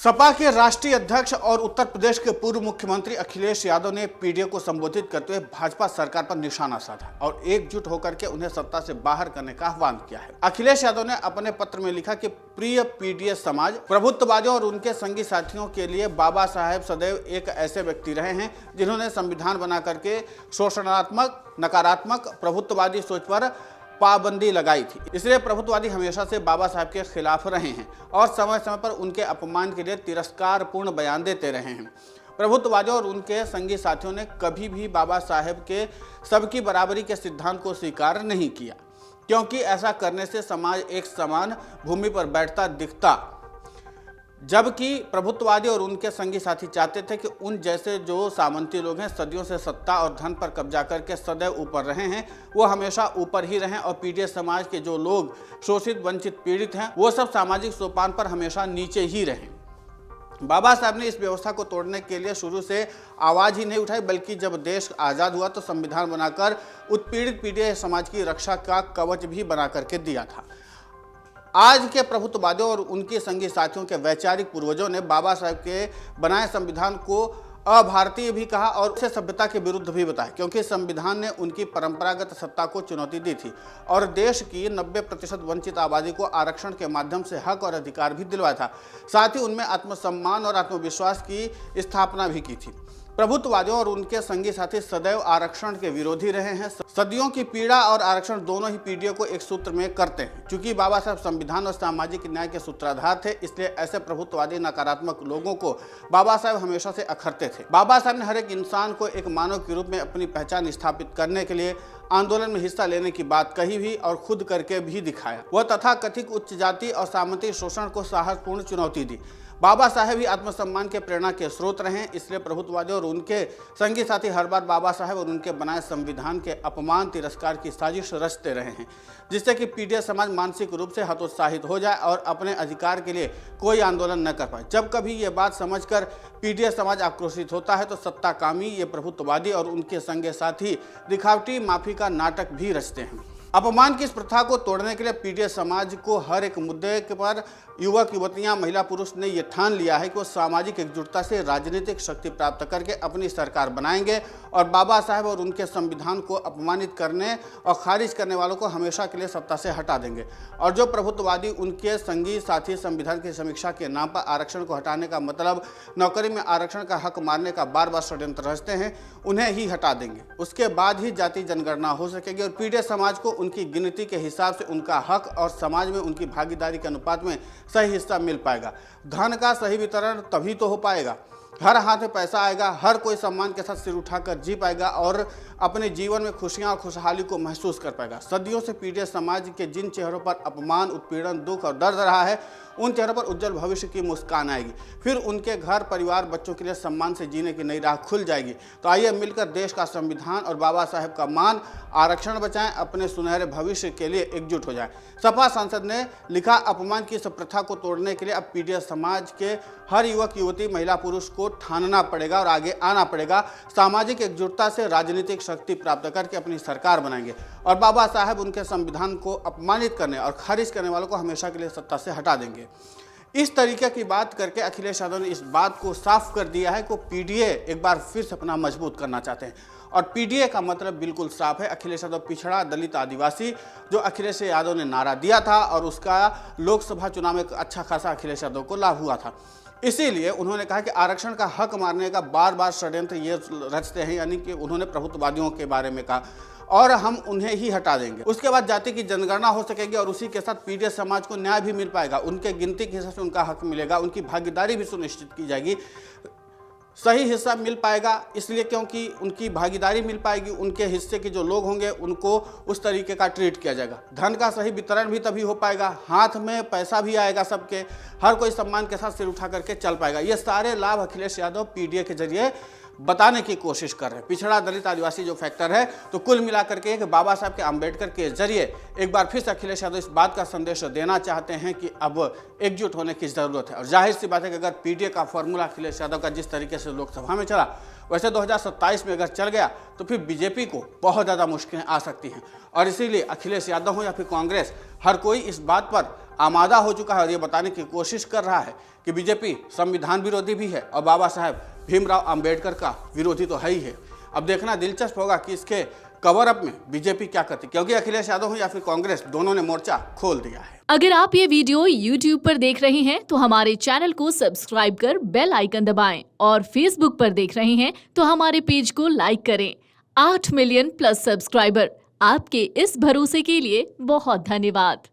सपा के राष्ट्रीय अध्यक्ष और उत्तर प्रदेश के पूर्व मुख्यमंत्री अखिलेश यादव ने पीडीए को संबोधित करते हुए भाजपा सरकार पर निशाना साधा और एकजुट होकर के उन्हें सत्ता से बाहर करने का आह्वान किया है। अखिलेश यादव ने अपने पत्र में लिखा कि प्रिय पीडीए समाज, प्रभुत्ववादियों और उनके संगी साथियों के लिए बाबा साहेब सदैव एक ऐसे व्यक्ति रहे हैं जिन्होंने संविधान बना करके शोषणात्मक, नकारात्मक, प्रभुत्ववादी सोच पर पाबंदी लगाई थी। इसलिए प्रभुत्ववादी हमेशा से बाबा साहब के खिलाफ रहे हैं और समय समय पर उनके अपमान के लिए तिरस्कारपूर्ण बयान देते रहे हैं। प्रभुत्ववादियों और उनके संगी साथियों ने कभी भी बाबा साहेब के सबकी बराबरी के सिद्धांत को स्वीकार नहीं किया, क्योंकि ऐसा करने से समाज एक समान भूमि पर बैठता दिखता, जबकि प्रभुत्ववादी और उनके संगी साथी चाहते थे कि उन जैसे जो सामंती लोग हैं, सदियों से सत्ता और धन पर कब्जा करके सदैव ऊपर रहे हैं, वो हमेशा ऊपर ही रहें और पीडीए समाज के जो लोग शोषित, वंचित, पीड़ित हैं, वो सब सामाजिक सोपान पर हमेशा नीचे ही रहें। बाबा साहब ने इस व्यवस्था को तोड़ने के लिए शुरू से आवाज़ ही नहीं उठाई, बल्कि जब देश आज़ाद हुआ तो संविधान बनाकर उत्पीड़ित पीडीए समाज की रक्षा का कवच भी बना करके दिया था। आज के प्रभुत्ववादियों और उनके संगी साथियों के वैचारिक पूर्वजों ने बाबा साहब के बनाए संविधान को अभारतीय भी कहा और उसे सभ्यता के विरुद्ध भी बताया, क्योंकि संविधान ने उनकी परंपरागत सत्ता को चुनौती दी थी और देश की 90% वंचित आबादी को आरक्षण के माध्यम से हक और अधिकार भी दिलवाया था। साथ ही उनमें आत्मसम्मान और आत्मविश्वास की स्थापना भी की थी। प्रभुत्ववादियों और उनके संगी साथी सदैव आरक्षण के विरोधी रहे हैं। सदियों की पीड़ा और आरक्षण दोनों ही पीढ़ियों को एक सूत्र में करते हैं। चूंकि बाबा साहब संविधान और सामाजिक न्याय के सूत्रधार थे, इसलिए ऐसे प्रभुत्ववादी नकारात्मक लोगों को बाबा साहब हमेशा से अखरते थे। बाबा साहब ने हर एक इंसान को एक मानव के रूप में अपनी पहचान स्थापित करने के लिए आंदोलन में हिस्सा लेने की बात कही भी और खुद करके भी दिखाया। वह तथाकथित उच्च जाति और सामंती शोषण को साहसपूर्ण चुनौती दी। बाबा साहेब ही आत्मसम्मान के प्रेरणा के स्रोत रहे, इसलिए प्रभुत्ववादी और उनके संगी साथी हर बार बाबा साहेब और उनके बनाए संविधान के अपमान, तिरस्कार की साजिश रचते रहे हैं, जिससे कि पीडीए समाज मानसिक रूप से हतोत्साहित हो जाए और अपने अधिकार के लिए कोई आंदोलन न कर पाए। जब कभी ये बात समझकर पीडीए समाज आक्रोशित होता है तो सत्ताकामी ये प्रभुत्ववादी और उनके संगी साथी दिखावटी माफी का नाटक भी रचते हैं। अपमान की इस प्रथा को तोड़ने के लिए पीडीए समाज को हर एक मुद्दे के पर युवक, युवतियां, महिला, पुरुष ने यह ठान लिया है कि वो सामाजिक एकजुटता से राजनीतिक शक्ति प्राप्त करके अपनी सरकार बनाएंगे और बाबा साहब और उनके संविधान को अपमानित करने और खारिज करने वालों को हमेशा के लिए सत्ता से हटा देंगे। और जो प्रभुत्ववादी उनके संगी साथी संविधान की समीक्षा के नाम पर आरक्षण को हटाने का मतलब नौकरी में आरक्षण का हक मारने का बार बार षड्यंत्र रचते हैं, उन्हें ही हटा देंगे। उसके बाद ही जाति जनगणना हो सकेगी और पीडीए समाज को उनकी गिनती के हिसाब से उनका हक और समाज में उनकी भागीदारी के अनुपात में सही हिस्सा मिल पाएगा। धन का सही वितरण तभी तो हो पाएगा, हर हाथ में पैसा आएगा, हर कोई सम्मान के साथ सिर उठाकर जी पाएगा और अपने जीवन में खुशियां और खुशहाली को महसूस कर पाएगा। सदियों से पीडीए समाज के जिन चेहरों पर अपमान, उत्पीड़न, दुख और दर्द रहा है, उन चेहरों पर उज्जवल भविष्य की मुस्कान आएगी। फिर उनके घर, परिवार, बच्चों के लिए सम्मान से जीने की नई राह खुल जाएगी। तो आइए मिलकर देश का संविधान और बाबा साहेब का मान, आरक्षण बचाएं, अपने सुनहरे भविष्य के लिए एकजुट हो जाएं। सपा सांसद ने लिखा, अपमान की इस प्रथा को तोड़ने के लिए अब पीडीए समाज के हर युवक, युवती, महिला, पुरुष को ठानना पड़ेगा और आगे आना पड़ेगा। सामाजिक एकजुटता से राजनीतिक शक्ति प्राप्त करके अपनी सरकार बनाएंगे और बाबा साहब उनके संविधान को अपमानित करने और खारिज करने वालों को हमेशा के लिए सत्ता से हटा देंगे। इस तरीके की बात करके अखिलेश यादव ने इस बात को साफ कर दिया है कि पीडीए एक बार फिर से अपना मजबूत करना चाहते हैं और पीडीए का मतलब बिल्कुल साफ है। अखिलेश यादव पिछड़ा, दलित, आदिवासी, जो अखिलेश यादव ने नारा दिया था और उसका लोकसभा चुनाव में अच्छा खासा अखिलेश यादव को लाभ हुआ था। इसीलिए उन्होंने कहा कि आरक्षण का हक मारने का बार बार षड्यंत्र ये रचते हैं, यानी कि उन्होंने प्रभुत्ववादियों के बारे में कहा और हम उन्हें ही हटा देंगे। उसके बाद जाति की जनगणना हो सकेगी और उसी के साथ पीडीए समाज को न्याय भी मिल पाएगा, उनके गिनती के हिसाब से उनका हक मिलेगा, उनकी भागीदारी भी सुनिश्चित की जाएगी, सही हिस्सा मिल पाएगा। इसलिए क्योंकि उनकी भागीदारी मिल पाएगी, उनके हिस्से के जो लोग होंगे उनको उस तरीके का ट्रीट किया जाएगा। धन का सही वितरण भी तभी हो पाएगा, हाथ में पैसा भी आएगा सबके, हर कोई सम्मान के साथ सिर उठा करके चल पाएगा। ये सारे लाभ अखिलेश यादव पीडीए के जरिए बताने की कोशिश कर रहे हैं। पिछड़ा, दलित, आदिवासी जो फैक्टर है, तो कुल मिलाकर के कि बाबा साहब के अम्बेडकर के जरिए एक बार फिर से अखिलेश यादव इस बात का संदेश देना चाहते हैं कि अब एकजुट होने की जरूरत है। और जाहिर सी बात है कि अगर पीडीए का फॉर्मूला अखिलेश यादव का जिस तरीके से लोकसभा में चला, वैसे 2027 में अगर चल गया तो फिर बीजेपी को बहुत ज़्यादा मुश्किलें आ सकती हैं और इसीलिए अखिलेश यादव हो या फिर कांग्रेस, हर कोई इस बात पर आमादा हो चुका है और ये बताने की कोशिश कर रहा है कि बीजेपी संविधान विरोधी भी है और बाबा साहेब भीमराव अंबेडकर का विरोधी तो है ही है। अब देखना दिलचस्प होगा कि इसके कवर अप में बीजेपी क्या करती, क्योंकि अखिलेश यादव हो या फिर कांग्रेस, दोनों ने मोर्चा खोल दिया है। अगर आप ये वीडियो YouTube पर देख रहे हैं तो हमारे चैनल को सब्सक्राइब कर बेल आइकन दबाएं और Facebook पर देख रहे हैं तो हमारे पेज को लाइक करें। 8 मिलियन प्लस सब्सक्राइबर, आपके इस भरोसे के लिए बहुत धन्यवाद।